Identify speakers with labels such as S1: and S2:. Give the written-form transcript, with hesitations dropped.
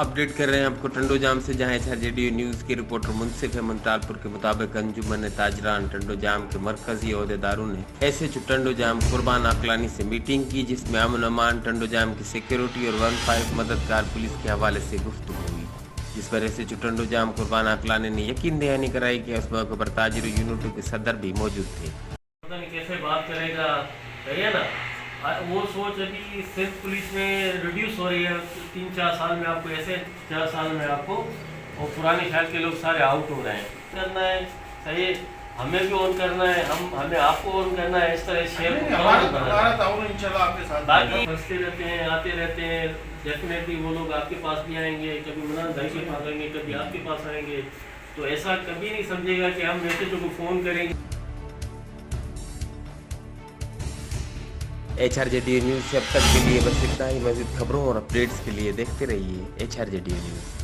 S1: Update कर रहे हैं आपको टंडो जाम से, जहां HRJDU न्यूज़ के रिपोर्टर मुनसिफ अहमद टालपुर के मुताबिक अंजुमन ताजरान टंडो जाम के मरकजी अहदेदारों ने SHO टंडो जाम कुर्बान अकलानी से मीटिंग की, जिसमें अमन अमान टंडो जाम की सिक्योरिटी और 15 मददगार पुलिस के हवाले से गुफ्तगू हुई, जिस पर SHO टंडो जाम कुर्बान अकलानी ने यकीन दहानी कराई कि उस मौके पर ताजिर यूनिटों के सदर भी मौजूद थे।
S2: पता नहीं कैसे बात करेगा, है ना। वो सोच अभी सिर्फ पुलिस में रिड्यूस हो रही है 3-4 साल में, आपको ऐसे 4 साल में आपको, और पुराने ख्याल के लोग सारे आउट हो रहे हैं। करना है सही, हमें भी ऑन करना है, हमें आपको ऑन करना है, इस तरह शेयर बाकी फंसते रहते हैं, आते रहते हैं। डेफिनेटली वो लोग आपके पास भी आएंगे, कभी मनान भाई के पास आएंगे, कभी आपके पास आएंगे। तो ऐसा कभी नहीं समझेगा कि हम मैसेजों को फ़ोन करेंगे।
S1: HRJDU न्यूज़ से अब तक के लिए बस इतना ही। मज़ीद खबरों और अपडेट्स के लिए देखते रहिए HRJDU न्यूज़।